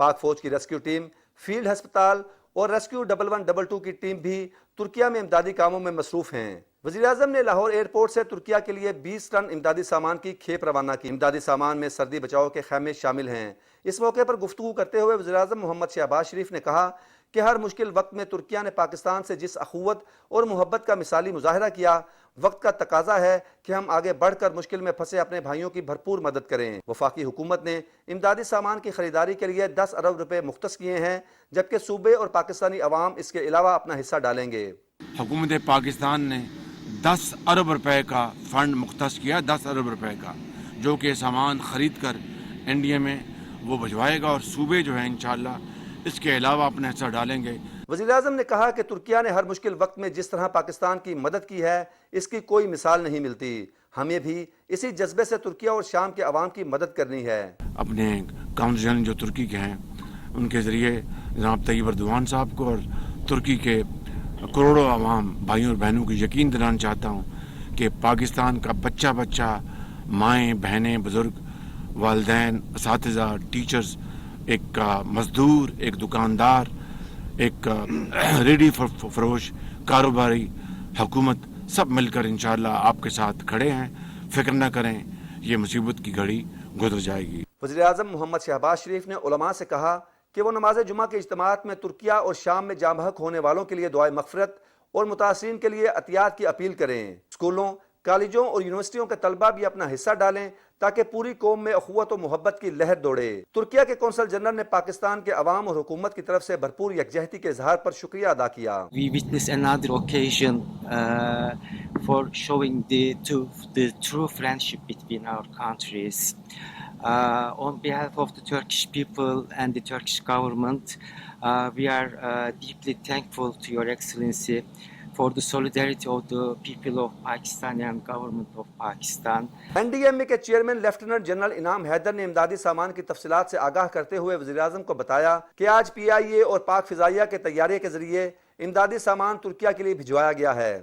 پاک فوج کی ریسکیو ٹیم، فیلڈ ہسپتال اور ریسکیو 1112 کی ٹیم بھی ترکیہ میں امدادی کاموں میں مصروف ہیں۔ وزیر اعظم نے لاہور ایئرپورٹ سے ترکیہ کے لیے 20 ٹن امدادی سامان کی کھیپ روانہ کی۔ امدادی سامان میں سردی بچاؤ کے خیمے شامل ہیں۔ اس موقع پر گفتگو کرتے ہوئے وزیر اعظم محمد شہباز شریف نے کہا کہ ہر مشکل وقت میں ترکیہ نے پاکستان سے جس اخوت اور محبت کا مثالی مظاہرہ کیا، وقت کا تقاضا ہے کہ ہم آگے بڑھ کر مشکل میں پھنسے اپنے بھائیوں کی بھرپور مدد کریں۔ وفاقی حکومت نے امدادی سامان کی خریداری کے لیے 10 ارب روپے مختص کیے ہیں، جبکہ صوبے اور پاکستانی عوام اس کے علاوہ اپنا حصہ ڈالیں گے۔ حکومت پاکستان نے 10 ارب روپے کا فنڈ مختص کیا، 10 ارب روپے کا، جو کہ سامان خرید کر انڈیا میں وہ بھجوائے گا، اور صوبے جو ہیں انشاءاللہ اس کے علاوہ اپنا حصہ ڈالیں گے۔ وزیر اعظم نے کہا کہ ترکیہ نے ہر مشکل وقت میں جس طرح پاکستان کی مدد کی ہے، اس کی کوئی مثال نہیں ملتی۔ ہمیں بھی اسی جذبے سے ترکیہ اور شام کے عوام کی مدد کرنی ہے۔ اپنے کاؤنسل جو ترکی کے ہیں ان کے ذریعے جناب طیب اردوان صاحب کو اور ترکی کے کروڑوں عوام بھائیوں اور بہنوں کو یقین دلانا چاہتا ہوں کہ پاکستان کا بچہ بچہ، مائیں بہنیں، بزرگ، والدین، اساتذہ، ٹیچرز، ایک مزدور، ایک دکاندار، ایک ریڈی فروش، کاروباری، حکومت، سب مل کر انشاءاللہ آپ کے ساتھ کھڑے ہیں۔ فکر نہ کریں، یہ مصیبت کی گھڑی گزر جائے گی۔ وزیر اعظم محمد شہباز شریف نے علماء سے کہا کہ وہ نماز جمعہ کے اجتماعات میں ترکیہ اور شام میں جاں بحق ہونے والوں کے لیے دعائے مغفرت اور متاثرین کے لیے عطیات کی اپیل کریں۔ اسکولوں، کالجوں اور یونیورسٹیوں کے طلبہ بھی اپنا حصہ ڈالیں تاکہ پوری قوم میں اخوت و محبت کی لہر دوڑے۔ ترکیہ کے قونصل جنرل نے پاکستان کے عوام اور حکومت کی طرف سے بھرپور یکجہتی کے اظہار پر شکریہ ادا کیا۔ We witness another occasion for showing the true friendship between our countries. On behalf of the Turkish people and the Turkish government, we are deeply thankful to Your Excellency for the solidarity of the people of Pakistan and government of Pakistan. NDMA کے chairman lieutenant general انعام حیدر نے امدادی سامان کی تفصیلات سے آگاہ کرتے ہوئے وزیر اعظم کو بتایا کہ آج PIA اور پاک فضائیہ کے طیارے کے ذریعے امدادی سامان ترکیہ کے لیے بھجوایا گیا ہے۔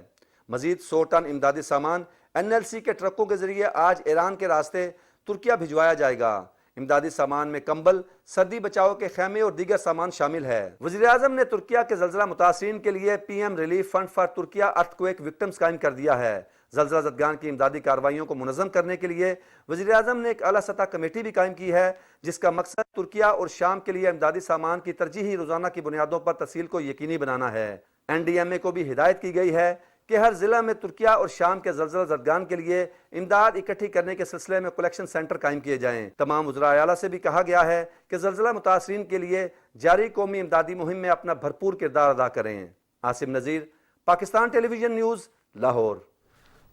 مزید 100 ٹن امدادی سامان NLC کے ٹرکوں کے ذریعے آج ایران کے راستے ترکیہ بھجوایا جائے گا۔ امدادی سامان میں کمبل، سردی بچاؤ کے خیمے اور دیگر سامان شامل ہے۔ وزیر اعظم نے ترکیہ کے زلزلہ متاثرین کے لیے PM relief fund for Türkiye earthquake victims قائم کر دیا ہے۔ زلزلہ زدگان کی امدادی کارروائیوں کو منظم کرنے کے لیے وزیر اعظم نے ایک اعلیٰ سطح کمیٹی بھی قائم کی ہے، جس کا مقصد ترکیہ اور شام کے لیے امدادی سامان کی ترجیحی روزانہ کی بنیادوں پر ترسیل کو یقینی بنانا ہے۔ NDMA کو بھی ہدایت کی گئی ہے کہ ہر ضلع میں ترکیہ اور شام کے زلزلہ زدگان کے لیے امداد اکٹھی کرنے کے سلسلے میں کلیکشن سینٹر قائم کیے جائیں۔ تمام وزراء اعلیٰ سے بھی کہا گیا ہے کہ زلزلہ متاثرین کے لیے جاری قومی امدادی مہم میں اپنا بھرپور کردار ادا کریں۔ Asim Nazir, Pakistan television news, Lahore.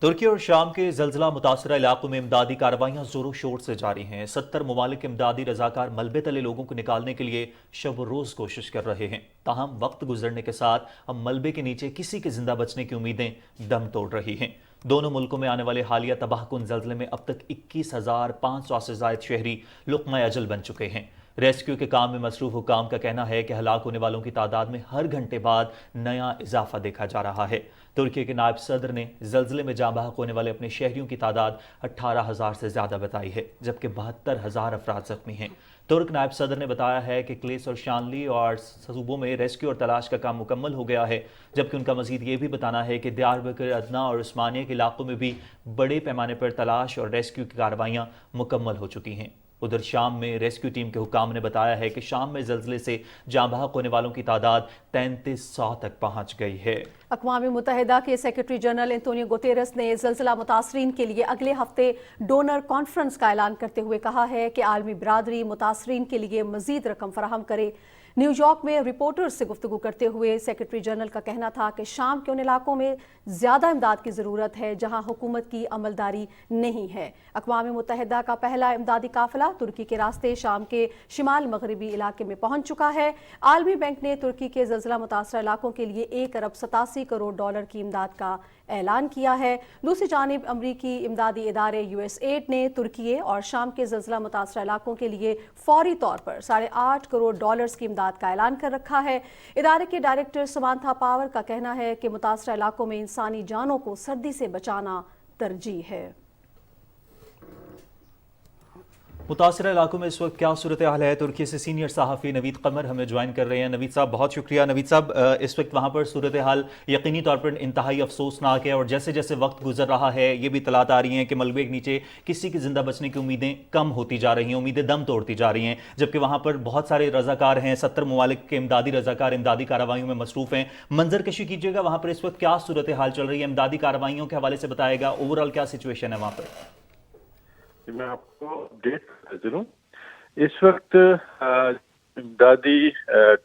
ترکی اور شام کے زلزلہ متاثرہ علاقوں میں امدادی کارروائیاں زور و شور سے جاری ہیں۔ 70 ممالک امدادی رضاکار ملبے تلے لوگوں کو نکالنے کے لیے شب و روز کوشش کر رہے ہیں، تاہم وقت گزرنے کے ساتھ اب ملبے کے نیچے کسی کے زندہ بچنے کی امیدیں دم توڑ رہی ہیں۔ دونوں ملکوں میں آنے والے حالیہ تباہ کن زلزلے میں اب تک 21,500 سے زائد شہری لقمہ اجل بن چکے ہیں۔ ریسکیو کے کام میں مصروف حکام کا کہنا ہے کہ ہلاک ہونے والوں کی تعداد میں ہر گھنٹے بعد نیا اضافہ دیکھا جا رہا ہے۔ ترکی کے نائب صدر نے زلزلے میں جاں بحق ہونے والے اپنے شہریوں کی تعداد 18,000 سے زیادہ بتائی ہے، جبکہ 72,000 افراد زخمی ہیں۔ ترک نائب صدر نے بتایا ہے کہ کلیس اور شانلی اور صوبوں میں ریسکیو اور تلاش کا کام مکمل ہو گیا ہے، جبکہ ان کا مزید یہ بھی بتانا ہے کہ دیار بکر، ادنا اور عثمانیہ کے علاقوں میں بھی بڑے پیمانے پر تلاش اور ریسکیو کی کارروائیاں مکمل ہو چکی ہیں۔ ادھر شام میں ریسکیو ٹیم کے حکام نے بتایا ہے کہ شام میں زلزلے سے جاں بحق ہونے والوں کی تعداد 3300 تک پہنچ گئی ہے۔ اقوام متحدہ کے سیکرٹری جنرل انتونیو گوتیرس نے زلزلہ متاثرین کے لیے اگلے ہفتے ڈونر کانفرنس کا اعلان کرتے ہوئے کہا ہے کہ عالمی برادری متاثرین کے لیے مزید رقم فراہم کرے۔ نیو یارک میں رپورٹرز سے گفتگو کرتے ہوئے سیکرٹری جنرل کا کہنا تھا کہ شام کے ان علاقوں میں زیادہ امداد کی ضرورت ہے جہاں حکومت کی عملداری نہیں ہے۔ اقوام متحدہ کا پہلا امدادی قافلہ ترکی کے راستے شام کے شمال مغربی علاقے میں پہنچ چکا ہے۔ عالمی بینک نے ترکی کے زلزلہ متاثرہ علاقوں کے لیے 1.87 کروڑ ڈالر کی امداد کا اعلان کیا ہے۔ دوسری جانب امریکی امدادی ادارے USAID نے ترکی اور شام کے زلزلہ متاثرہ علاقوں کے لیے فوری طور پر 8.5 کروڑ ڈالرز کی امداد کا اعلان کر رکھا ہے۔ ادارے کے ڈائریکٹر سمانتھا پاور کا کہنا ہے کہ متاثرہ علاقوں میں انسانی جانوں کو سردی سے بچانا ترجیح ہے۔ متاثرہ علاقوں میں اس وقت کیا صورتحال ہے؟ ترکی سے سینئر صحافی نوید قمر ہمیں جوائن کر رہے ہیں. نوید صاحب بہت شکریہ. نوید صاحب اس وقت وہاں پر صورتحال یقینی طور پر انتہائی افسوسناک ہے، اور جیسے جیسے وقت گزر رہا ہے یہ بھی اطلاعات آ رہی ہیں کہ ملبے کے نیچے کسی کی زندہ بچنے کی امیدیں کم ہوتی جا رہی ہیں، امیدیں دم توڑتی جا رہی ہیں، جبکہ وہاں پر بہت سارے رضاکار ہیں، 70 ممالک کے امدادی رضاکار امدادی کارروائیوں میں مصروف ہیں. منظر کشی کیجیے گا وہاں پر اس وقت کیا صورتحال چل رہی ہے؟ امدادی کارروائیوں کے حوالے سے بتائے گا اوورآل کیا سچویشن ہے وہاں پر؟ میں آپ کو اپڈیٹ کر دوں. اس وقت امدادی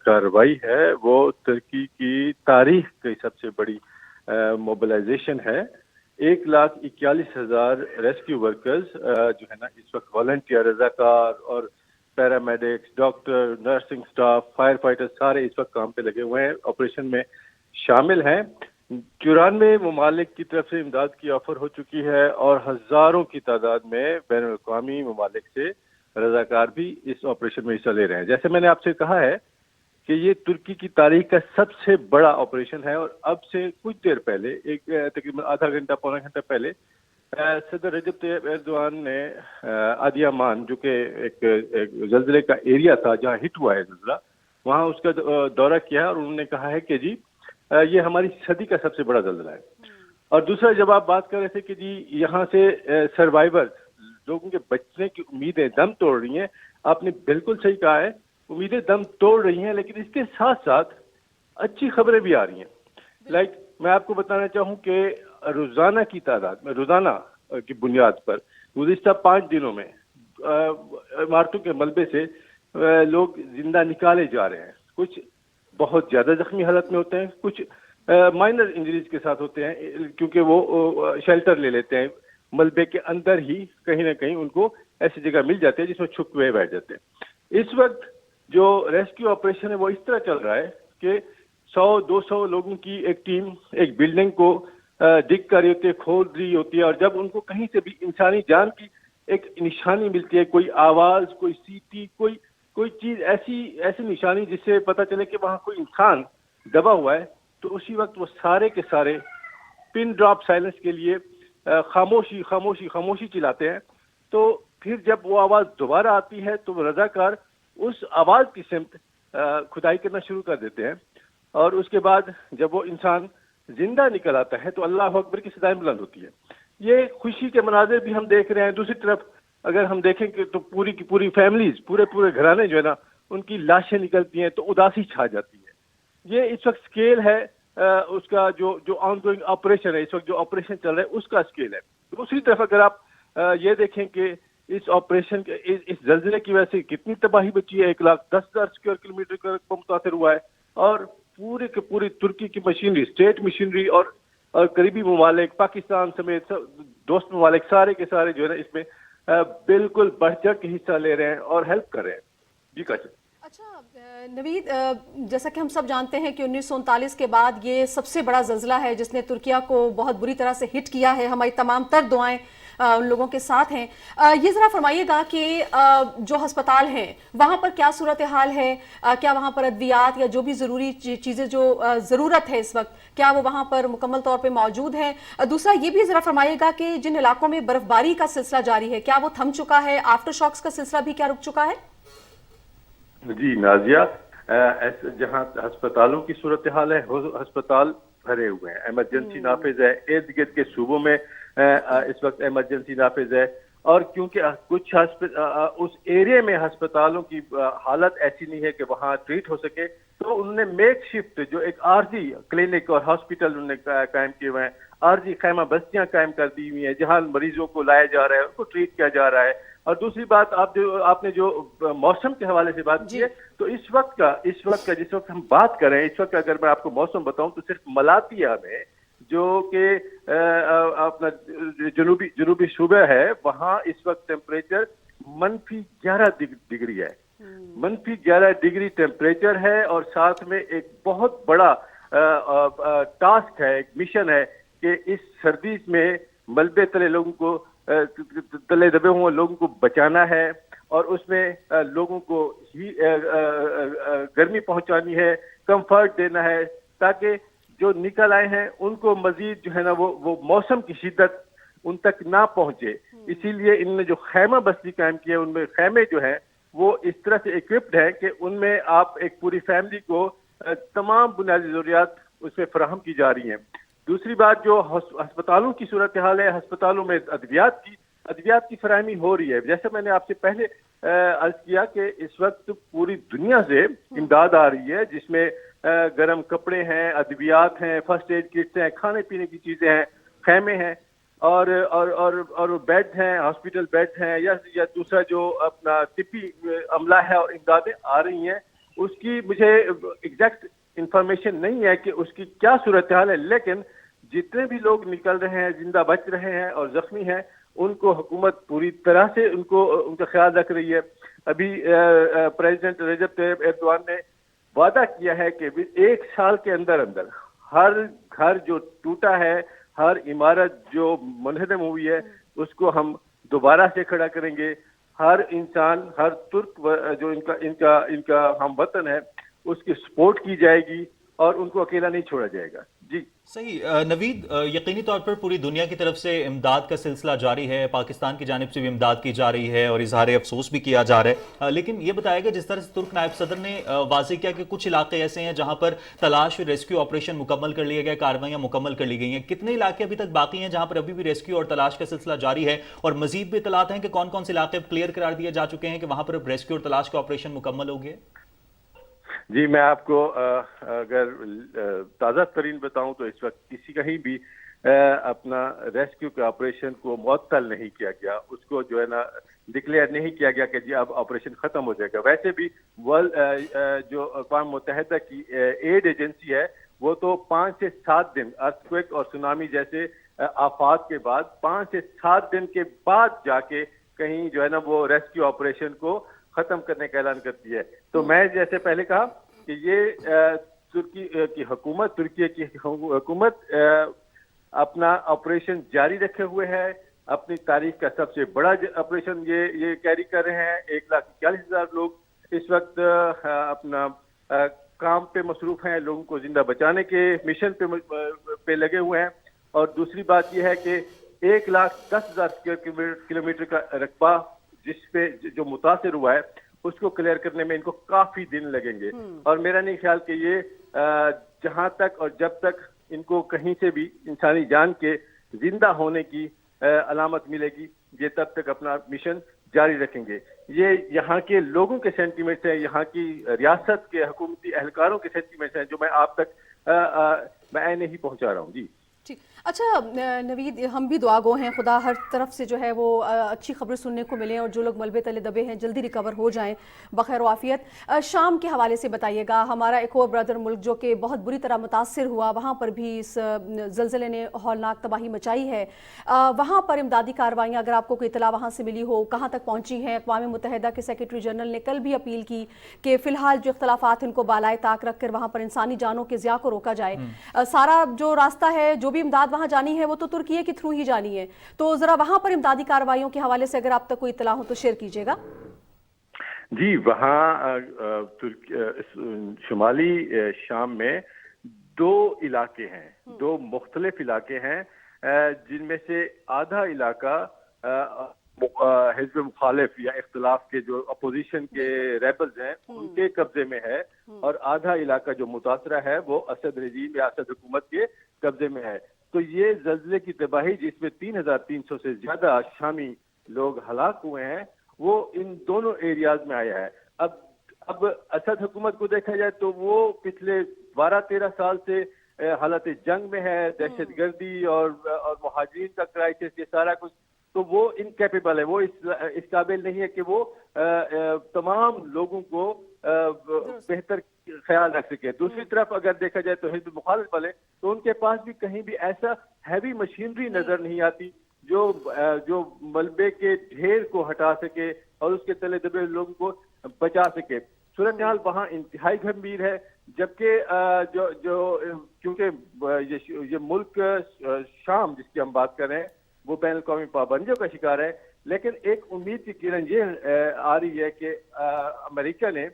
کارروائی ہے وہ ترکی کی تاریخ کی سب سے بڑی موبلائزیشن ہے. 1,41,000 ریسکیو ورکرز جو ہے نا اس وقت والنٹیئر، رضاکار اور paramedics, doctor, nursing staff, fire fighter سارے اس وقت کام پہ لگے ہوئے ہیں، آپریشن میں شامل ہیں. 94 ممالک کی طرف سے امداد کی آفر ہو چکی ہے، اور ہزاروں کی تعداد میں بین الاقوامی ممالک سے رضاکار بھی اس آپریشن میں حصہ لے رہے ہیں. جیسے میں نے آپ سے کہا ہے کہ یہ ترکی کی تاریخ کا سب سے بڑا آپریشن ہے، اور اب سے کچھ دیر پہلے، ایک تقریباً آدھا گھنٹہ پونا گھنٹہ پہلے، صدر رجب طیب ایردوان نے ادیامان جو کہ ایک زلزلے کا ایریا تھا جہاں ہٹ ہوا ہے زلزلہ، وہاں اس کا دورہ کیا، اور انہوں نے کہا ہے کہ جی یہ ہماری صدی کا سب سے بڑا زلزلہ ہے. اور دوسرا جب آپ بات کر رہے تھے کہ جی یہاں سے سروائیور لوگوں کے بچنے کی امیدیں دم توڑ رہی ہیں، آپ نے بالکل صحیح کہا ہے، امیدیں دم توڑ رہی ہیں، لیکن اس کے ساتھ ساتھ اچھی خبریں بھی آ رہی ہیں. میں آپ کو بتانا چاہوں کہ روزانہ کی تعداد میں، روزانہ کی بنیاد پر گزشتہ 5 دنوں میں عمارتوں کے ملبے سے لوگ زندہ نکالے جا رہے ہیں. کچھ بہت زیادہ زخمی حالت میں ہوتے ہیں، کچھ مائنر انجریز کے ساتھ ہوتے ہیں، کیونکہ وہ شیلٹر لے لیتے ہیں ملبے کے اندر ہی، کہیں نہ کہیں ان کو ایسی جگہ مل جاتی ہے جس میں چھپ ہوئے بیٹھ جاتے ہیں. اس وقت جو ریسکیو آپریشن ہے وہ اس طرح چل رہا ہے کہ 100-200 لوگوں کی ایک ٹیم ایک بلڈنگ کو ڈگ کر رہی ہوتی ہے، کھود رہی ہوتی ہے، اور جب ان کو کہیں سے بھی انسانی جان کی ایک نشانی ملتی ہے، کوئی آواز، کوئی سیٹی، کوئی چیز ایسی نشانی جس سے پتہ چلے کہ وہاں کوئی انسان دبا ہوا ہے، تو اسی وقت وہ سارے کے سارے پن ڈراپ سائلنس کے لیے خاموشی خاموشی خاموشی چلاتے ہیں. تو پھر جب وہ آواز دوبارہ آتی ہے تو وہ رضاکار اس آواز کی سمت کھدائی کرنا شروع کر دیتے ہیں، اور اس کے بعد جب وہ انسان زندہ نکل آتا ہے تو اللہ اکبر کی صدائیں بلند ہوتی ہے. یہ خوشی کے مناظر بھی ہم دیکھ رہے ہیں. دوسری طرف اگر ہم دیکھیں کہ تو پوری کی پوری فیملیز، پورے گھرانے جو ہے نا ان کی لاشیں نکلتی ہیں تو اداسی چھا جاتی ہے. یہ اس وقت سکیل ہے اس کا جو آن گوئنگ آپریشن ہے، اس وقت جو آپریشن چل رہا ہے اس کا سکیل ہے. دوسری طرف اگر آپ یہ دیکھیں کہ اس آپریشن کے اس زلزلے کی وجہ سے کتنی تباہی بچی ہے، 1,10,000 اسکوائر کلومیٹر کا متاثر ہوا ہے، اور پورے کے پوری ترکی کی مشینری، اسٹیٹ مشینری اور قریبی ممالک، پاکستان سمیت دوست ممالک سارے کے سارے جو ہے نا اس میں بالکل بڑھ چڑھ کے حصہ لے رہے ہیں اور ہیلپ کر رہے ہیں. جی کاشف. اچھا نوید، جیسا کہ ہم سب جانتے ہیں کہ 1939 کے بعد یہ سب سے بڑا زلزلہ ہے جس نے ترکیہ کو بہت بری طرح سے ہٹ کیا ہے. ہماری تمام تر دعائیں ان لوگوں کے ساتھ ہیں. یہ ذرا فرمائیے گا کہ جو ہسپتال ہیں وہاں پر کیا صورتحال ہے؟ کیا وہاں پر ادویات یا جو بھی ضروری چیزیں جو ضرورت ہے اس وقت، کیا وہ وہاں پر مکمل طور پہ موجود ہیں؟ دوسرا یہ بھی ذرا فرمائیے گا کہ جن علاقوں میں برف باری کا سلسلہ جاری ہے کیا وہ تھم چکا ہے؟ آفٹر شاکس کا سلسلہ بھی کیا رک چکا ہے؟ جی نازیہ، جہاں ہسپتالوں کی صورتحال ہے، ہسپتال بھرے ہوئے ہیں، ایمرجنسی نافذ ہے، ارد گرد کے صوبوں میں اس وقت ایمرجنسی نافذ ہے. اور کیونکہ کچھ اس ایرے میں ہسپتالوں کی حالت ایسی نہیں ہے کہ وہاں ٹریٹ ہو سکے، تو انہوں نے میک شفٹ جو ایک عارضی کلینک اور ہاسپٹل انہوں نے قائم کیے ہوئے ہیں، عارضی خیمہ بستیاں قائم کر دی ہوئی ہیں جہاں مریضوں کو لایا جا رہا ہے، ان کو ٹریٹ کیا جا رہا ہے. اور دوسری بات آپ نے جو موسم کے حوالے سے بات کی ہے، تو اس وقت کا جس وقت ہم بات کر رہے ہیں، اس وقت اگر میں آپ کو موسم بتاؤں تو صرف ملاتیا میں جو کہ اپنا جنوبی صوبہ ہے، وہاں اس وقت ٹیمپریچر -11 ڈگری ہے. -11 ڈگری ٹیمپریچر ہے، اور ساتھ میں ایک بہت بڑا ٹاسک ہے، ایک مشن ہے کہ اس سردی میں ملبے تلے لوگوں کو تلے دبے ہوئے لوگوں کو بچانا ہے، اور اس میں لوگوں کو گرمی پہنچانی ہے، کمفرٹ دینا ہے، تاکہ جو نکل آئے ہیں ان کو مزید جو ہے نا وہ موسم کی شدت ان تک نہ پہنچے. اسی لیے ان نے جو خیمہ بستی قائم کی ہے ان میں خیمے جو ہیں وہ اس طرح سے اکوپڈ ہیں کہ ان میں آپ ایک پوری فیملی کو تمام بنیادی ضروریات اس میں فراہم کی جا رہی ہیں. دوسری بات جو ہسپتالوں کی صورتحال ہے, ہسپتالوں میں ادویات کی فراہمی ہو رہی ہے. جیسے میں نے آپ سے پہلے عرض کیا کہ اس وقت پوری دنیا سے امداد آ رہی ہے, جس میں گرم کپڑے ہیں, ادویات ہیں, فرسٹ ایڈ کٹس ہیں, کھانے پینے کی چیزیں ہیں, خیمے ہیں اور بیڈ ہیں, ہاسپٹل بیڈ ہیں, یا دوسرا جو اپنا طبی عملہ ہے اور امدادیں آ رہی ہیں. اس کی مجھے ایگزیکٹ انفارمیشن نہیں ہے کہ اس کی کیا صورتحال ہے, لیکن جتنے بھی لوگ نکل رہے ہیں, زندہ بچ رہے ہیں اور زخمی ہیں, ان کو حکومت پوری طرح سے ان کا خیال رکھ رہی ہے. ابھی پریزیڈنٹ رجب طیب ایردوان نے وعدہ کیا ہے کہ 1 سال کے اندر ہر گھر جو ٹوٹا ہے, ہر عمارت جو منہدم ہوئی ہے, اس کو ہم دوبارہ سے کھڑا کریں گے. ہر انسان, ہر ترک جو ان کا ہم وطن ہے, اس کی سپورٹ کی جائے گی اور ان کو اکیلا نہیں چھوڑا جائے گا. جی صحیح. نوید, یقینی طور پر پوری دنیا کی طرف سے امداد کا سلسلہ جاری ہے, پاکستان کی جانب سے بھی امداد کی جا رہی ہے اور اظہار افسوس بھی کیا جا رہا ہے, لیکن یہ بتائے گا جس طرح سے ترک نائب صدر نے واضح کیا کہ کچھ علاقے ایسے ہیں جہاں پر تلاش اور ریسکیو آپریشن مکمل کر لیے گئے, کارروائیاں مکمل کر لی گئی ہیں, کتنے علاقے ابھی تک باقی ہیں جہاں پر ابھی بھی ریسکیو اور تلاش کا سلسلہ جاری ہے, اور مزید بھی اطلاعات ہیں کہ کون کون سے علاقے کلیئر قرار دیے جا چکے ہیں کہ وہاں پر اب ریسکیو اور تلاش کا آپریشن مکمل ہو گئے؟ جی, میں آپ کو اگر تازہ ترین بتاؤں تو اس وقت کہیں بھی اپنا ریسکیو کے آپریشن کو معطل نہیں کیا گیا, اس کو جو ہے نا ڈکلیئر نہیں کیا گیا کہ جی اب آپریشن ختم ہو جائے گا. ویسے بھی جو اقوام متحدہ کی ایڈ ایجنسی ہے وہ تو 5 سے 7 دن ارتھکویک اور سونامی جیسے آفات کے بعد 5 سے 7 دن کے بعد جا کے کہیں جو ہے نا وہ ریسکیو آپریشن کو ختم کرنے کا اعلان کرتی ہے. تو میں جیسے پہلے کہا کہ یہ ترکیہ کی حکومت اپنا آپریشن جاری رکھے ہوئے ہے. اپنی تاریخ کا سب سے بڑا آپریشن یہ کیری کر رہے ہیں. 1,40,000 لوگ اس وقت اپنا کام پہ مصروف ہیں, لوگوں کو زندہ بچانے کے مشن پہ لگے ہوئے ہیں. اور دوسری بات یہ ہے کہ 1,10,000 کلومیٹر کا رقبہ جس پہ جو متاثر ہوا ہے اس کو کلیئر کرنے میں ان کو کافی دن لگیں گے. اور میرا نہیں خیال کہ یہ جہاں تک اور جب تک ان کو کہیں سے بھی انسانی جان کے زندہ ہونے کی علامت ملے گی, یہ تب تک اپنا مشن جاری رکھیں گے. یہ یہاں کے لوگوں کے سینٹیمنٹس ہیں, یہاں کی ریاست کے حکومتی اہلکاروں کے سینٹیمنٹس ہیں جو میں آپ تک میں نہیں پہنچا رہا ہوں. جی ٹھیک. اچھا نوید, ہم بھی دعا گو ہیں, خدا ہر طرف سے جو ہے وہ اچھی خبریں سننے کو ملیں اور جو لوگ ملبے تلے دبے ہیں جلدی ریکور ہو جائیں بخیر و عافیت. شام کے حوالے سے بتائیے گا, ہمارا ایک اور بردر ملک جو کہ بہت بری طرح متاثر ہوا, وہاں پر بھی اس زلزلے نے ہولناک تباہی مچائی ہے. وہاں پر امدادی کارروائیاں اگر آپ کو کوئی اطلاع وہاں سے ملی ہو, کہاں تک پہنچی ہیں؟ اقوام متحدہ کے سیکرٹری جنرل نے کل بھی اپیل کی کہ فی الحال جو اختلافات ان کو بالائے طاق رکھ کر وہاں پر انسانی جانوں کے ضیاع کو روکا جائے. سارا جو راستہ ہے, جو بھی امداد وہاں جانی ہے وہ تو ترکیے کے تھرو ہی جانی ہے, تو ذرا وہاں پر امدادی کارروائیوں کے حوالے سے اگر آپ تک کوئی اطلاع ہو تو شیئر کیجیے گا. جی, وہاں شمالی شام میں 2 علاقے ہیں, 2 مختلف علاقے ہیں, جن میں سے آدھا علاقہ حزب مخالف یا اختلاف کے جو اپوزیشن کے ریبلز ہیں ان کے قبضے میں ہے, اور آدھا علاقہ جو متاثرہ ہے وہ اسد رژیم یا اسد حکومت کے قبضے میں ہے. تو یہ زلزلے کی تباہی جس میں 3,300 سے زیادہ شامی لوگ ہلاک ہوئے ہیں وہ ان دونوں ایریاز میں آیا ہے. اب اسد حکومت کو دیکھا جائے تو وہ پچھلے 12-13 سال سے حالت جنگ میں ہے, دہشت گردی اور مہاجرین کا کرائسس, یہ سارا کچھ, تو وہ انکیپیبل ہے, وہ اس قابل نہیں ہے کہ وہ تمام لوگوں کو بہتر خیال رکھ سکے. دوسری طرف اگر دیکھا جائے تو حزب مخالف والے, تو ان کے پاس بھی کہیں بھی ایسا ہیوی مشینری نظر نہیں آتی جو ملبے کے ڈھیر کو ہٹا سکے اور اس کے تلے دبے لوگوں کو بچا سکے. صورتحال وہاں انتہائی گھمبیر ہے, جبکہ کیونکہ یہ ملک شام جس کی ہم بات کر رہے ہیں وہ بین الاقوامی پابندیوں کا شکار ہے. لیکن ایک امید کی کرن یہ آ رہی ہے کہ امریکہ نے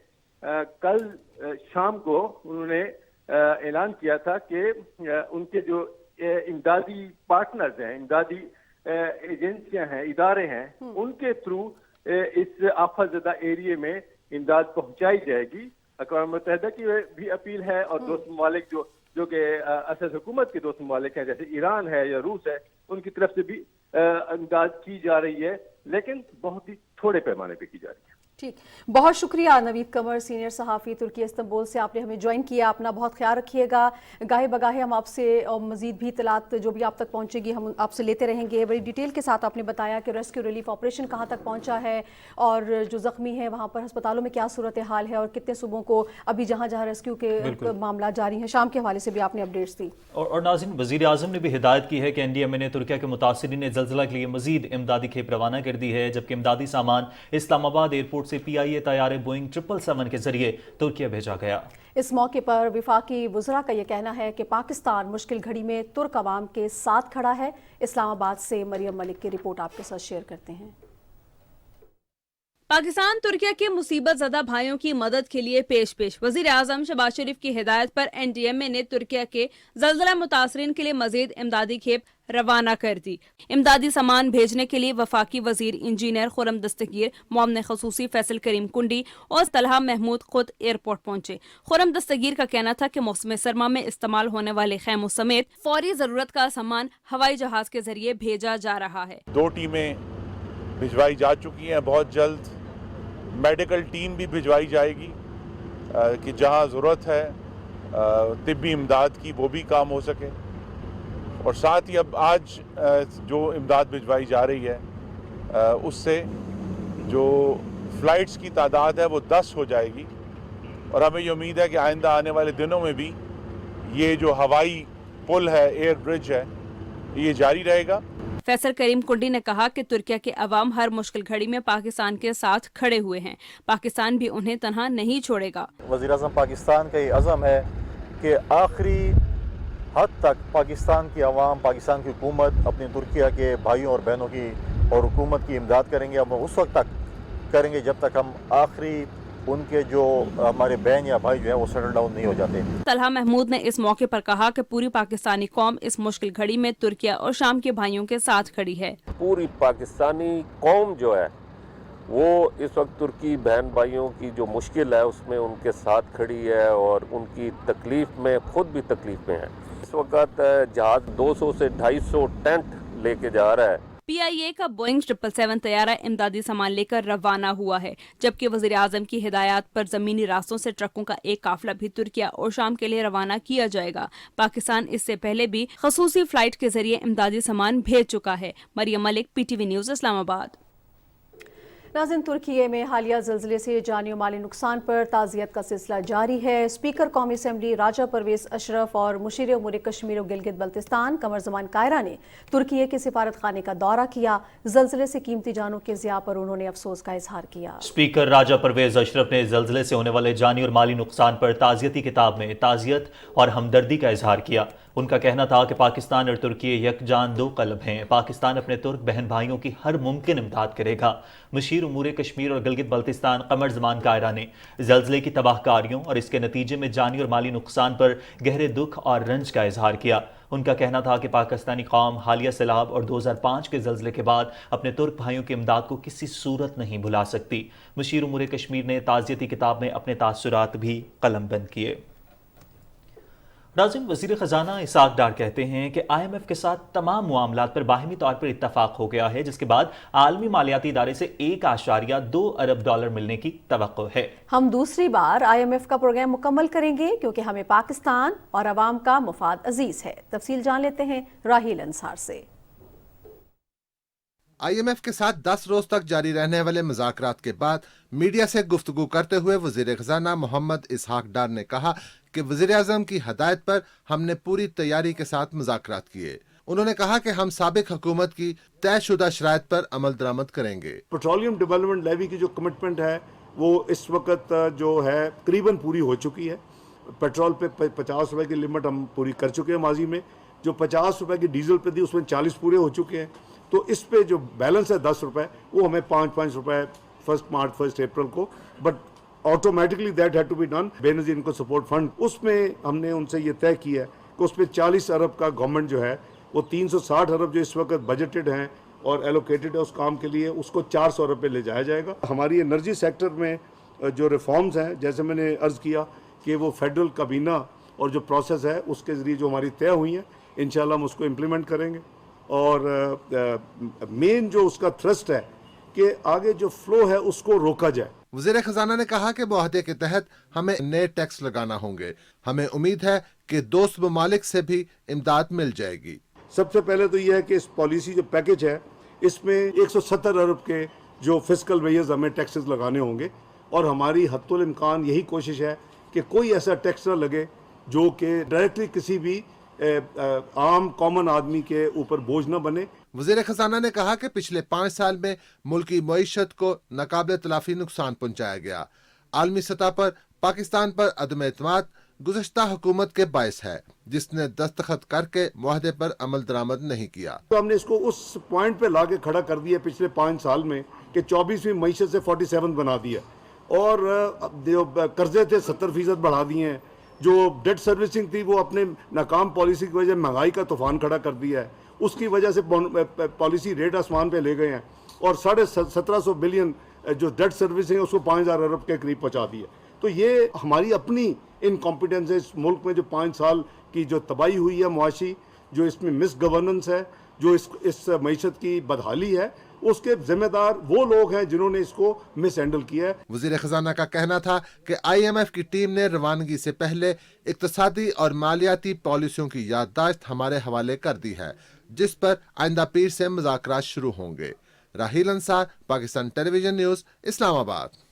کل شام کو انہوں نے اعلان کیا تھا کہ ان کے جو امدادی پارٹنرز ہیں, امدادی ایجنسیاں ہیں, ادارے ہیں, ان کے تھرو اس آفت زدہ ایریے میں امداد پہنچائی جائے گی. اقوام متحدہ کی بھی اپیل ہے اور دوست ممالک جو کہ اسد حکومت کے دوست ممالک ہیں جیسے ایران ہے یا روس ہے, ان کی طرف سے بھی امداد کی جا رہی ہے, لیکن بہت ہی تھوڑے پیمانے پہ کی جا رہی ہے. ٹھیک, بہت شکریہ نوید قمر, سینئر صحافی ترکی استنبول سے, آپ نے ہمیں جوائن کیا. اپنا بہت خیال رکھیے گا. گاہے بگاہے ہم آپ سے مزید بھی اطلاعات جو بھی آپ تک پہنچے گی ہم آپ سے لیتے رہیں گے. بڑی ڈیٹیل کے ساتھ آپ نے بتایا کہ ریسکیو ریلیف آپریشن کہاں تک پہنچا ہے اور جو زخمی ہیں وہاں پر ہسپتالوں میں کیا صورتحال ہے اور کتنے صوبوں کو ابھی جہاں جہاں ریسکیو کے معاملات جاری ہیں. شام کے حوالے سے بھی آپ نے اپڈیٹس دی. اور ناظرین, وزیر اعظم نے بھی ہدایت کی ہے کہ NDMA نے ترکیہ کے متاثرین زلزلہ کے لیے مزید امدادی کھیپ روانہ کر دی ہے, جبکہ امدادی سامان اسلام آباد ایئرپورٹ سے PIA طیارے بوئنگ 777 کے ذریعے ترکیہ بھیجا گیا. اس موقع پر وفاقی وزراء کا یہ کہنا ہے کہ پاکستان مشکل گھڑی میں ترک عوام کے ساتھ کھڑا ہے. اسلام آباد سے مریم ملک کی رپورٹ آپ کے ساتھ شیئر کرتے ہیں. پاکستان ترکیہ کے مصیبت زدہ بھائیوں کی مدد کے لیے پیش. وزیر اعظم شہباز شریف کی ہدایت پر NDMA نے ترکیہ کے زلزلہ متاثرین کے لیے مزید امدادی کھیپ روانہ کر دی. امدادی سامان بھیجنے کے لیے وفاقی وزیر انجینئر خرم دستگیر, معاون خصوصی فیصل کریم کنڈی اور طلحہ محمود خود ایئرپورٹ پہنچے. خرم دستگیر کا کہنا تھا کہ موسم سرما میں استعمال ہونے والے خیموں سمیت فوری ضرورت کا سامان ہوائی جہاز کے ذریعے بھیجا جا رہا ہے. 2 ٹیمیں بھجوائی جا چکی ہیں, بہت جلد میڈیکل ٹیم بھی بھجوائی جائے گی کہ جہاں ضرورت ہے طبی امداد کی وہ بھی کام ہو سکے. اور ساتھ ہی اب آج جو امداد بھجوائی جا رہی ہے اس سے جو فلائٹس کی تعداد ہے وہ 10 ہو جائے گی, اور ہمیں یہ امید ہے کہ آئندہ آنے والے دنوں میں بھی یہ جو ہوائی پل ہے, ایئر برج ہے, یہ جاری رہے گا. فیصل کریم کنڈی نے کہا کہ ترکیہ کے عوام ہر مشکل گھڑی میں پاکستان کے ساتھ کھڑے ہوئے ہیں. پاکستان بھی انہیں تنہا نہیں چھوڑے گا. وزیر اعظم پاکستان کا یہ عزم ہے کہ آخری حد تک پاکستان کی عوام, پاکستان کی حکومت اپنی ترکیہ کے بھائیوں اور بہنوں کی اور حکومت کی امداد کریں گے. ہم اس وقت تک کریں گے جب تک ہم آخری ان کے جو ہمارے بہن یا بھائی جو ہیں وہ سیٹل ڈاؤن نہیں ہو جاتے. طلحہ محمود نے اس موقع پر کہا کہ پوری پاکستانی قوم اس مشکل گھڑی میں ترکیہ اور شام کے بھائیوں کے ساتھ کھڑی ہے. پوری پاکستانی قوم جو ہے وہ اس وقت ترکی بہن بھائیوں کی جو مشکل ہے اس میں ان کے ساتھ کھڑی ہے اور ان کی تکلیف میں خود بھی تکلیف میں ہے. اس وقت جہاز 200 سے 250 ٹینٹ لے کے جا رہا ہے. PIA کا بوئنگ 777 طیارہ امدادی سامان لے کر روانہ ہوا ہے, جبکہ وزیر اعظم کی ہدایات پر زمینی راستوں سے ٹرکوں کا ایک قافلہ بھی ترکیہ اور شام کے لیے روانہ کیا جائے گا. پاکستان اس سے پہلے بھی خصوصی فلائٹ کے ذریعے امدادی سامان بھیج چکا ہے. مریم ملک, PTV نیوز, اسلام آباد. ناظرین, ترکیے میں حالیہ زلزلے سے جانی و مالی نقصان پر تعزیت کا سلسلہ جاری ہے. اسپیکر قومی اسمبلی راجہ پرویز اشرف اور مشیر امور کشمیر و گلگت بلتستان قمر زمان کائرہ نے ترکیے کے سفارت خانے کا دورہ کیا. زلزلے سے قیمتی جانوں کے ضیاع پر انہوں نے افسوس کا اظہار کیا. اسپیکر راجہ پرویز اشرف نے زلزلے سے ہونے والے جانی اور مالی نقصان پر تعزیتی کتاب میں تعزیت اور ہمدردی کا اظہار کیا. ان کا کہنا تھا کہ پاکستان اور ترکی یکجان دو قلب ہیں. پاکستان اپنے ترک بہن بھائیوں کی ہر ممکن امداد کرے گا. مشیر امور کشمیر اور گلگت بلتستان قمر زمان کائرہ نے زلزلے کی تباہ کاریوں اور اس کے نتیجے میں جانی اور مالی نقصان پر گہرے دکھ اور رنج کا اظہار کیا. ان کا کہنا تھا کہ پاکستانی قوم حالیہ سیلاب اور 2005 کے زلزلے کے بعد اپنے ترک بھائیوں کی امداد کو کسی صورت نہیں بھلا سکتی. مشیر امور کشمیر نے تعزیتی کتاب میں اپنے تاثرات بھی قلم بند کیے. ناظرین, وزیر خزانہ اسحاق ڈار کہتے ہیں کہ IMF کے ساتھ تمام معاملات پر باہمی طور پر اتفاق ہو گیا ہے, جس کے بعد عالمی مالیاتی ادارے سے $1.2 ارب ملنے کی توقع ہے. ہم دوسری بار IMF کا پروگرام مکمل کریں گے کیونکہ ہمیں پاکستان اور عوام کا مفاد عزیز ہے. تفصیل جان لیتے ہیں راہیل انصار سے. IMF کے ساتھ 10 روز تک جاری رہنے والے مذاکرات کے بعد میڈیا سے گفتگو کرتے ہوئے وزیر خزانہ محمد اسحاق ڈار نے کہا کہ وزیر اعظم کی ہدایت پر ہم نے پوری تیاری کے ساتھ مذاکرات کیے. انہوں نے کہا کہ ہم سابق حکومت کی طے شدہ شرائط پر عمل درآمد کریں گے. پیٹرولیم ڈیولپمنٹ لیوی کی جو کمٹمنٹ ہے وہ اس وقت جو ہے تقریباً پوری ہو چکی ہے. پیٹرول پہ 50 روپے کی لمٹ ہم پوری کر چکے ہیں ماضی میں. جو 50 روپے کی ڈیزل پہ تھی اس میں 40 پورے ہو چکے ہیں. تو اس پہ جو بیلنس ہے 10 روپے وہ ہمیں 5 روپے 1 مارچ 1 اپریل کو, but automatically that had to be done. Benazir ان کو سپورٹ فنڈ اس میں ہم نے ان سے یہ طے کیا ہے کہ اس پہ 40 ارب کا گورنمنٹ جو ہے وہ 360 ارب جو اس وقت بجٹڈ ہیں اور ایلوکیٹڈ ہے اس کام کے لیے، اس کو 400 ارب پہ لے جایا جائے گا. ہماری انرجی سیکٹر میں جو ریفارمز ہیں، جیسے میں نے عرض کیا کہ وہ فیڈرل کابینہ اور جو پروسیس ہے اس کے ذریعے جو ہماری طے ہوئی ہیں انشاءاللہ ہم اس کو امپلیمنٹ کریں گے. اور مین جو اس کا تھرسٹ ہے کہ آگے جو فلو ہے اس کو روکا جائے. وزیر خزانہ نے کہا کہ معاہدے کے تحت ہمیں نئے ٹیکس لگانا ہوں گے. ہمیں امید ہے کہ دوست ممالک سے بھی امداد مل جائے گی. سب سے پہلے تو یہ ہے کہ اس پالیسی جو پیکج ہے اس میں 170 ارب کے جو فسکل ویئرز ہمیں ٹیکسز لگانے ہوں گے، اور ہماری حتی الامکان یہی کوشش ہے کہ کوئی ایسا ٹیکس نہ لگے جو کہ ڈائریکٹلی کسی بھی عام کامن آدمی کے اوپر بوجھ نہ بنے. وزیر خزانہ نے کہا کہ پچھلے 5 سال میں ملکی معیشت کو ناقابل تلافی نقصان پہنچایا گیا. عالمی سطح پر پاکستان پر عدم اعتماد گزشتہ حکومت کے باعث ہے، جس نے دستخط کر کے معاہدے پر عمل درآمد نہیں کیا. تو ہم نے اس کو اس پوائنٹ پہ لا کے کھڑا کر دیا پچھلے 5 سال میں کہ 24ویں معیشت سے 47 بنا دیا، اور جو قرضے تھے 70% بڑھا دیے ہیں. جو ڈیٹ سروسنگ تھی وہ اپنے ناکام پالیسی کی وجہ مہنگائی کا طوفان کھڑا کر دیا ہے، اس کی وجہ سے پالیسی ریٹ آسمان پہ لے گئے ہیں، اور 1750 بلین جو ڈیٹ سروسنگ ہے اس کو 5000 ارب کے قریب پہنچا دیا. تو یہ ہماری اپنی انکمپیٹنس ہے. اس ملک میں جو 5 سال کی جو تباہی ہوئی ہے معاشی، جو اس میں مس گورننس ہے، جو اس معیشت کی بدحالی ہے، اس کے ذمہ دار وہ لوگ ہیں جنہوں نے اس کو مس ہینڈل کیا ہے. وزیر خزانہ کا کہنا تھا کہ IMF کی ٹیم نے روانگی سے پہلے اقتصادی اور مالیاتی پالیسیوں کی یادداشت ہمارے حوالے کر دی ہے، جس پر آئندہ پیر سے مذاکرات شروع ہوں گے. راہیل انصار، پاکستان ٹیلی ویژن نیوز، اسلام آباد.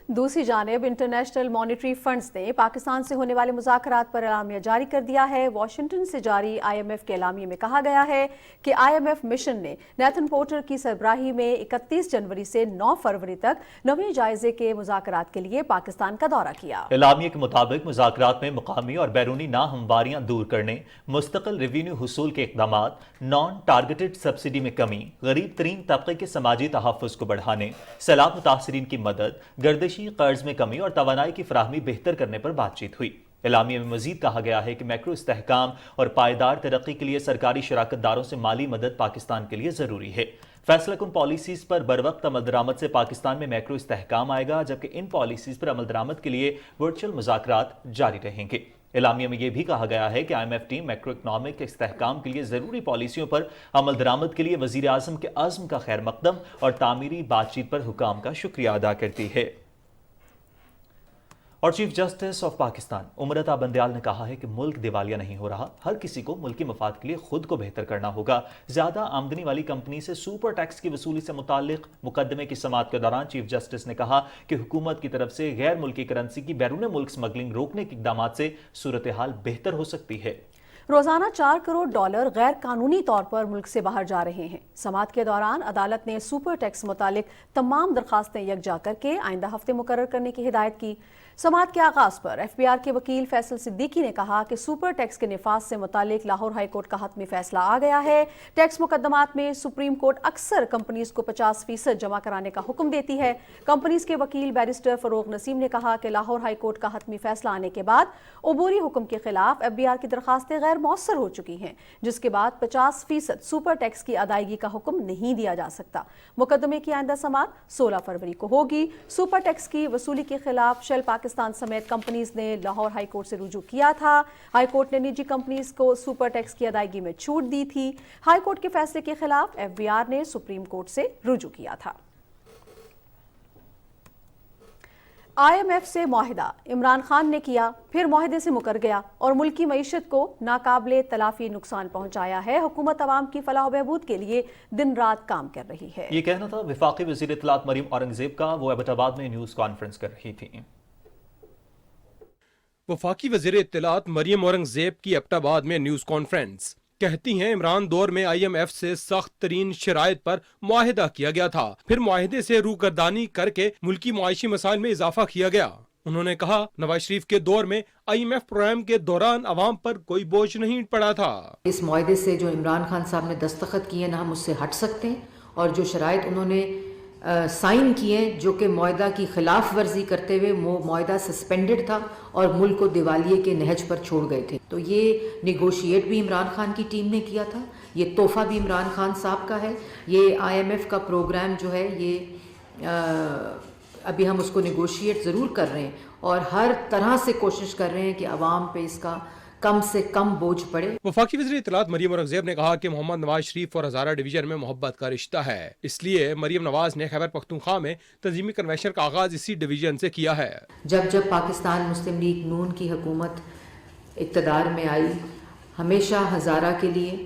دوسری جانب انٹرنیشنل مانیٹری فنڈز نے پاکستان سے ہونے والے مذاکرات پر اعلامیہ جاری کر دیا ہے. واشنگٹن سے جاری IMF کے اعلامیے میں کہا گیا ہے کہ IMF مشن نے نیتھن پورٹر کی سربراہی میں 31 جنوری سے 9 فروری تک نویں جائزے کے مذاکرات کے لیے پاکستان کا دورہ کیا. اعلامیے کے مطابق مذاکرات میں مقامی اور بیرونی ناہمواریاں دور کرنے، مستقل ریونیو حصول کے اقدامات، نان ٹارگیٹڈ سبسڈی میں کمی، غریب ترین طبقے کے سماجی تحفظ کو بڑھانے، سیلاب متاثرین کی مدد، گردشی قرض میں کمی اور توانائی کی فراہمی بہتر کرنے پر بات چیت ہوئی. اعلامیے میں مزید کہا گیا ہے کہ میکرو استحکام اور پائیدار ترقی کے لیے سرکاری شراکت داروں سے مالی مدد پاکستان کے لیے ضروری ہے. فیصلہ کن پالیسیز پر بروقت عمل درآمد سے پاکستان میں میکرو استحکام آئے گا، جبکہ ان پالیسیز پر عمل درآمد کے لیے ورچوئل مذاکرات جاری رہیں گے. اعلامیہ میں یہ بھی کہا گیا ہے کہ IMF ٹیم میکرو اکنامک استحکام کے لیے ضروری پالیسیوں پر عمل درآمد کے لیے وزیر اعظم کے عزم کا خیر مقدم اور تعمیری بات چیت پر حکام کا شکریہ ادا کرتی ہے. اور chief justice of Pakistan Amrita Bandial نے کہا ہے کہ ملک دیوالیہ نہیں ہو رہا، ہر کسی کو ملکی مفاد کے لیے خود کو بہتر کرنا ہوگا. زیادہ آمدنی والی کمپنی سے سپر ٹیکس کی وصولی سے متعلق مقدمے کی سماعت کے دوران چیف جسٹس نے کہا کہ حکومت کی طرف سے غیر ملکی کرنسی کی بیرون ملک سمگلنگ روکنے کے اقدامات سے صورتحال بہتر ہو سکتی ہے. روزانہ $4 کروڑ غیر قانونی طور پر ملک سے باہر جا رہے ہیں. سماعت کے دوران عدالت نے سپر ٹیکس متعلق تمام درخواستیں یکجا کر کے آئندہ ہفتے مقرر کرنے کی ہدایت کی. سماعت کے آغاز پر FBR کے وکیل فیصل صدیقی نے کہا کہ سپر ٹیکس کے نفاذ سے متعلق لاہور ہائی کورٹ کا حتمی فیصلہ آ گیا ہے. ٹیکس مقدمات میں سپریم کورٹ اکثر کمپنیز کو 50% جمع کرانے کا حکم دیتی ہے. کمپنیز کے وکیل بیرسٹر فروغ نسیم نے کہا کہ لاہور ہائی کورٹ کا حتمی فیصلہ آنے کے بعد عبوری حکم کے خلاف FBR کی درخواستیں غیر مؤثر ہو چکی ہیں، جس کے بعد 50% سپر ٹیکس کی ادائیگی کا حکم نہیں دیا جا سکتا. مقدمے کی آئندہ سماعت 16 فروری کو ہوگی. سپر ٹیکس کی وصولی کے خلاف شیل پاکستان سمیت کمپنیز نے لاہور ہائی کورٹ سے رجوع کیا تھا. ہائی کورٹ نے نجی کمپنیز کو سپر ٹیکس کی ادائیگی میں چھوٹ دی تھی. ہائی کورٹ کے فیصلے کے خلاف FBR نے سپریم کورٹ سے رجوع کیا تھا. IMF سے معاہدہ عمران خان نے کیا، پھر معاہدے سے مکر گیا اور ملکی معیشت کو ناقابل تلافی نقصان پہنچایا ہے. حکومت عوام کی فلاح و بہبود کے لیے دن رات کام کر رہی ہے. یہ کہنا تھا وفاقی وزیر اطلاعات مریم اورنگزیب کا. وہ ایبٹ آباد میں نیوز کانفرنس کر رہی تھی. وفاقی وزیر اطلاعات مریم اورنگزیب کی ایبٹ آباد میں نیوز کانفرنس. کہتی ہیں عمران دور میں IMF سے سخت ترین شرائط پر معاہدہ کیا گیا تھا، پھر معاہدے سے روگردانی کر کے ملکی معاشی مسائل میں اضافہ کیا گیا. انہوں نے کہا نواز شریف کے دور میں IMF پروگرام کے دوران عوام پر کوئی بوجھ نہیں پڑا تھا. اس معاہدے سے جو عمران خان صاحب نے دستخط کیے نہ ہم اس سے ہٹ سکتے ہیں، اور جو شرائط انہوں نے سائن کیے جو کہ معاہدہ کی خلاف ورزی کرتے ہوئے معاہدہ سسپینڈڈ تھا اور ملک کو دیوالیے کے نہج پر چھوڑ گئے تھے. تو یہ نیگوشیٹ بھی عمران خان کی ٹیم نے کیا تھا, یہ تحفہ بھی عمران خان صاحب کا ہے. یہ IMF کا پروگرام جو ہے یہ ابھی ہم اس کو نیگوشیٹ ضرور کر رہے ہیں اور ہر طرح سے کوشش کر رہے ہیں کہ عوام پہ اس کا کم سے کم بوجھ پڑے. وفاقی وزیر اطلاعات مریم اورنگزیب نے کہا کہ محمد نواز شریف اور ہزارہ ڈویژن میں محبت کا رشتہ ہے, اس لیے مریم نواز نے خیبر پختونخوا میں تنظیمی کنونشن کا آغاز اسی ڈویژن سے کیا ہے. جب پاکستان مسلم لیگ نون کی حکومت اقتدار میں آئی, ہمیشہ ہزارہ کے لیے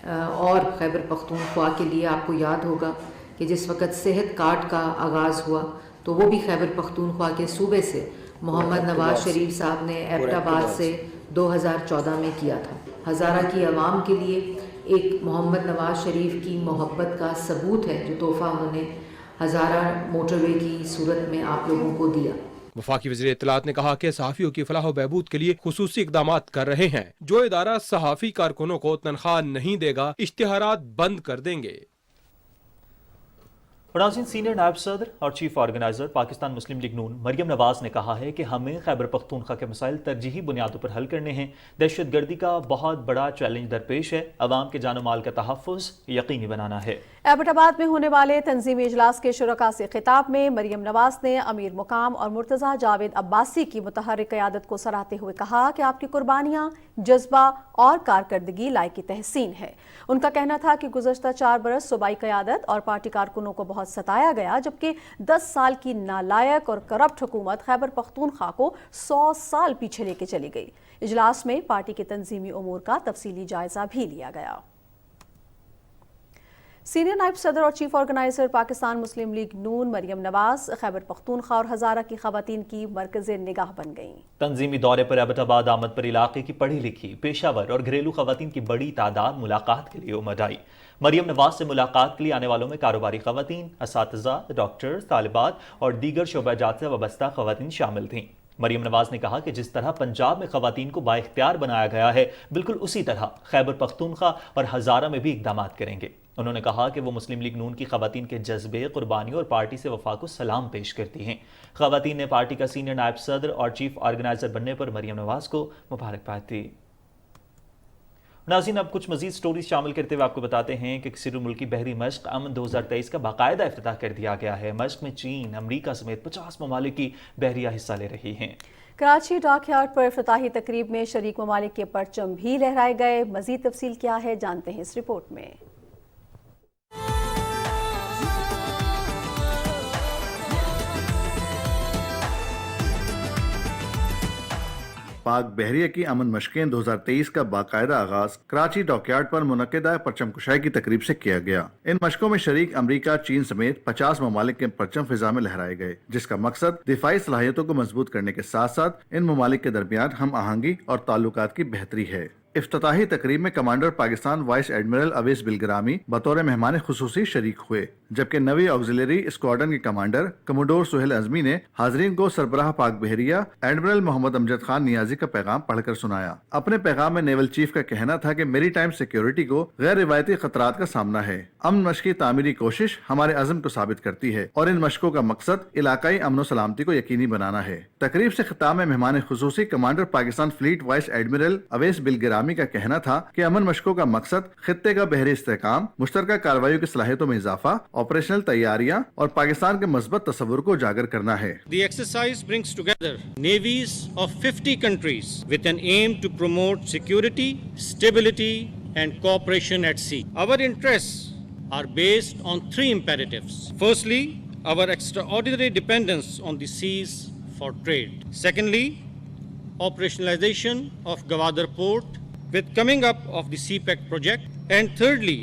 اور خیبر پختونخوا کے لیے آپ کو یاد ہوگا کہ جس وقت صحت کارڈ کا آغاز ہوا تو وہ بھی خیبر پختونخوا کے صوبے سے محمد نواز شریف صاحب نے ایبٹ آباد سے 2014 میں کیا تھا. ہزارہ کی عوام کے لیے ایک محمد نواز شریف کی محبت کا ثبوت ہے جو تحفہ انہوں نے ہزارہ موٹر وے کی صورت میں آپ لوگوں کو دیا. وفاقی وزیر اطلاعات نے کہا کہ صحافیوں کی فلاح و بہبود کے لیے خصوصی اقدامات کر رہے ہیں. جو ادارہ صحافی کارکنوں کو تنخواہ نہیں دے گا اشتہارات بند کر دیں گے. ناظرین, سینئر نائب صدر اور چیف آرگنائزر پاکستان مسلم لیگ نون مریم نواز نے کہا ہے کہ ہمیں خیبر پختونخوا کے مسائل ترجیحی بنیادوں پر حل کرنے ہیں. دہشت گردی کا بہت بڑا چیلنج درپیش ہے, عوام کے جان و مال کا تحفظ یقینی بنانا ہے. ایبٹ آباد میں ہونے والے تنظیمی اجلاس کے شرکاء سے خطاب میں مریم نواز نے امیر مقام اور مرتضیٰ جاوید عباسی کی متحرک قیادت کو سراہتے ہوئے کہا کہ آپ کی قربانیاں, جذبہ اور کارکردگی لائق تحسین ہے. ان کا کہنا تھا کہ گزشتہ 4 برس صوبائی قیادت اور پارٹی کارکنوں کو بہت ستایا گیا, جبکہ 10 سال کی نالائق اور کرپٹ حکومت خیبر پختونخوا کو 100 سال پیچھے لے کے چلی گئی. اجلاس میں پارٹی کے تنظیمی امور کا تفصیلی جائزہ بھی لیا گیا. سینئر نائب صدر اور چیف آرگنائزر پاکستان مسلم لیگ نون مریم نواز خیبر پختونخوا اور ہزارہ کی خواتین کی مرکز نگاہ بن گئیں. تنظیمی دورے پر ایبٹ آباد آمد پر علاقے کی پڑھی لکھی, پیشہ ور اور گھریلو خواتین کی بڑی تعداد ملاقات کے لیے امڈ آئی. مریم نواز سے ملاقات کے لیے آنے والوں میں کاروباری خواتین, اساتذہ, ڈاکٹر, طالبات اور دیگر شعبہ جات سے وابستہ خواتین شامل تھیں. مریم نواز نے کہا کہ جس طرح پنجاب میں خواتین کو بااختیار بنایا گیا ہے, بالکل اسی طرح خیبر پختونخوا اور ہزارہ میں بھی اقدامات کریں گے. انہوں نے کہا کہ وہ مسلم لیگ نون کی خواتین کے جذبے, قربانی اور پارٹی سے وفا کو سلام پیش کرتی ہیں. خواتین نے پارٹی کا سینئر نائب صدر اور چیف آرگنائزر بننے پر مریم نواز کو مبارکباد دی. ناظرین, اب کچھ مزید سٹوریز شامل کرتے ہوئے آپ کو بتاتے ہیں کہ کثیر الملکی بحری مشق امن 2023 کا باقاعدہ افتتاح کر دیا گیا ہے. مشق میں چین, امریکہ سمیت 50 ممالک کی بحریہ حصہ لے رہی ہیں. کراچی ڈاک یارڈ پر افتتاحی تقریب میں شریک ممالک کے پرچم بھی لہرائے گئے. مزید تفصیل کیا ہے جانتے ہیں اس رپورٹ میں. پاک بحریہ کی امن مشقیں 2023 کا باقاعدہ آغاز کراچی ڈاک یارڈ پر منعقدہ پرچم کشائی کی تقریب سے کیا گیا. ان مشقوں میں شریک امریکہ, چین سمیت 50 ممالک کے پرچم فضا میں لہرائے گئے, جس کا مقصد دفاعی صلاحیتوں کو مضبوط کرنے کے ساتھ ساتھ ان ممالک کے درمیان ہم آہنگی اور تعلقات کی بہتری ہے. افتتاحی تقریب میں commander Pakistan vice admiral Owais Bilgrami بطور مہمان خصوصی شریک ہوئے, جبکہ نوی آگزیلری اسکواڈرن کے کمانڈر کموڈور سہیل اعظمی نے حاضرین کو سربراہ پاک بحریہ ایڈمرل محمد امجد خان نیازی کا پیغام پڑھ کر سنایا. اپنے پیغام میں نیول چیف کا کہنا تھا کہ میری ٹائم سیکیورٹی کو غیر روایتی خطرات کا سامنا ہے. امن مشق کی تعمیری کوشش ہمارے عزم کو ثابت کرتی ہے اور ان مشقوں کا مقصد علاقائی امن و سلامتی کو یقینی بنانا ہے. تقریب سے خطاب میں مہمان خصوصی commander Pakistan fleet vice admiral Owais Bilgrami کا کہنا تھا کہ امن مشقوں کا مقصد خطے کا بحری استحکام, مشترکہ کارروائیوں کی صلاحیتوں میں اضافہ, آپریشنل تیاریاں اور پاکستان کے مثبت تصور کو اجاگر کرنا ہے. The exercise brings together navies of 50 countries with an aim to promote security, stability and cooperation at sea. Our interests are based on 3 imperatives. Firstly, our extraordinary dependence on the seas for trade. Secondly, operationalization of Gwadar Port with coming up of the CPEC project. And thirdly,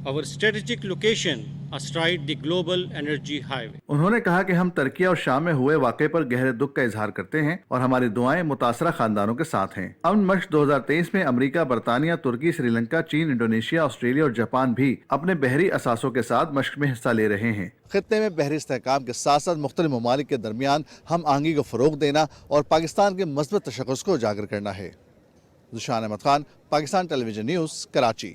our strategic location astride the global energy highway. انہوں نے کہا کہ ہم ترکیہ اور شام میں ہوئے واقعے پر گہرے دکھ کا اظہار کرتے ہیں اور ہماری دعائیں متاثرہ خاندانوں کے ساتھ ہیں. امن مشق 2023 میں امریکہ, برطانیہ, ترکی, سری لنکا, چین, انڈونیشیا, آسٹریلیا اور جاپان بھی اپنے بحری اثاثوں کے ساتھ مشق میں حصہ لے رہے ہیں. خطے میں بحری استحکام کے ساتھ ساتھ مختلف ممالک کے درمیان ہم آہنگی کو فروغ دینا اور پاکستان کے مثبت تشخص کو اجاگر کرنا ہے. Zeeshan Ahmed Khan, Pakistan television news, Karachi.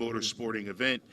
motor sporting event.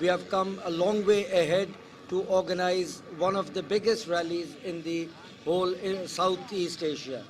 We have come a long way ahead to organize one of the biggest rallies in the whole Southeast Asia.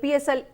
PSL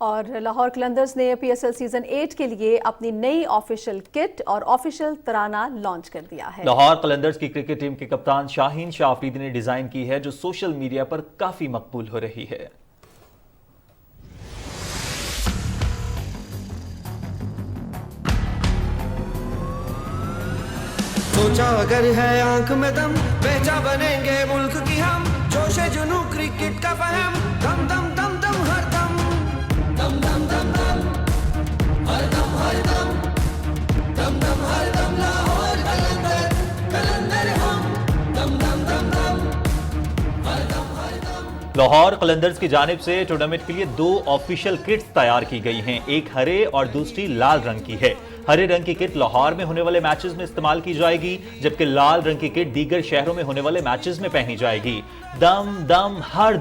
اور لاہور قلندرز نے پی ایس ایل سیزن 8 کے لیے اپنی نئی آفیشیل کٹ اور official ترانہ launch کر دیا ہے. لاہور قلندرز کی کرکٹ ٹیم کے کپتان شاہین شاہ آفریدی نے ڈیزائن کی ہے جو سوشل میڈیا پر کافی مقبول ہو رہی ہے. سوچا اگر ہے آنکھ میں دم پہچا بنیں گے ملک کی ہم جوش جنو کرکٹ کا فہم دم دم دم دم ہر دم دم دم دم دم ہر دم ہر دم دم دم ہر دم لاہور قلندر قلندر ہم دم دم دم دم ہر دم ہر دم. لاہور قلندرز کی جانب سے ٹورنامنٹ کے لیے 2 آفیشیل کٹس تیار کی گئی ہیں. ایک ہرے اور دوسری لال رنگ کی ہے. ہرے رنگ کی کٹ لاہور میں ہونے والے میچز میں استعمال کی جائے گی جبکہ لال رنگ کی کٹ دیگر شہروں میں ہونے والے میچز میں پہنی جائے گی. دم دم ہر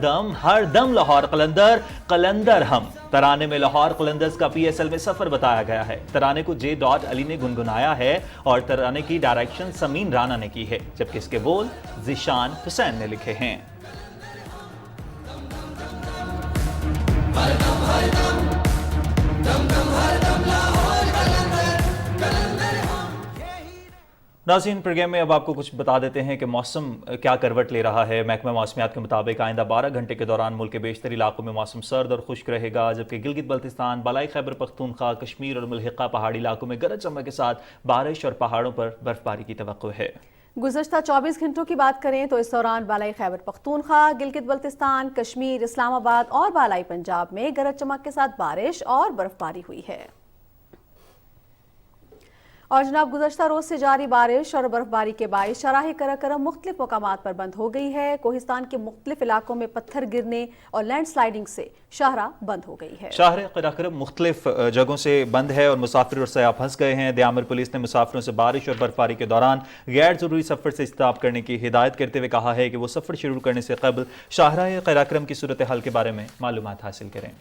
دم لاہور قلندر قلندر ہم ترانے میں لاہور قلندرز کا پی ایس ایل میں سفر بتایا گیا ہے. ترانے کو جے ڈاٹ علی نے گنگنایا ہے اور ترانے کی ڈائریکشن سمین رانا نے کی ہے جبکہ اس کے بول ذیشان حسین نے لکھے ہیں. ناظرین پروگرام میں اب آپ کو کچھ بتا دیتے ہیں کہ موسم کیا کروٹ لے رہا ہے. محکمہ موسمیات کے مطابق آئندہ 12 گھنٹے کے دوران ملک کے بیشتر علاقوں میں موسم سرد اور خشک رہے گا جبکہ گلگت بلتستان، بالائی خیبر پختونخوا، کشمیر اور ملحقہ پہاڑی علاقوں میں گرج چمک کے ساتھ بارش اور پہاڑوں پر برف باری کی توقع ہے. گزشتہ 24 گھنٹوں کی بات کریں تو اس دوران بالائی خیبر پختونخوا، گلگت بلتستان، کشمیر، اسلام آباد اور بالائی پنجاب میں گرج چمک کے ساتھ بارش اور برف باری ہوئی ہے. اور جناب گزشتہ روز سے جاری بارش اور برف باری کے باعث شاہراہ قراقرم مختلف مقامات پر بند ہو گئی ہے. کوہستان کے مختلف علاقوں میں پتھر گرنے اور لینڈ سلائیڈنگ سے شاہراہ بند ہو گئی ہے. شاہراہ قراقرم مختلف جگہوں سے بند ہے اور مسافر اور سیاح پھنس گئے ہیں. دیامر پولیس نے مسافروں سے بارش اور برف باری کے دوران غیر ضروری سفر سے اجتناب کرنے کی ہدایت کرتے ہوئے کہا ہے کہ وہ سفر شروع کرنے سے قبل شاہراہ قراقرم کی صورتحال کے بارے میں معلومات حاصل کریں.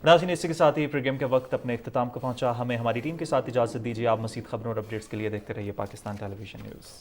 ناظرین اسی کے ساتھ ہی پروگرام کے وقت اپنے اختتام کو پہنچا. ہمیں ہماری ٹیم کے ساتھ اجازت دیجیے. آپ مزید خبروں اور اپڈیٹس کے لیے دیکھتے رہیے پاکستان ٹیلی ویژن نیوز.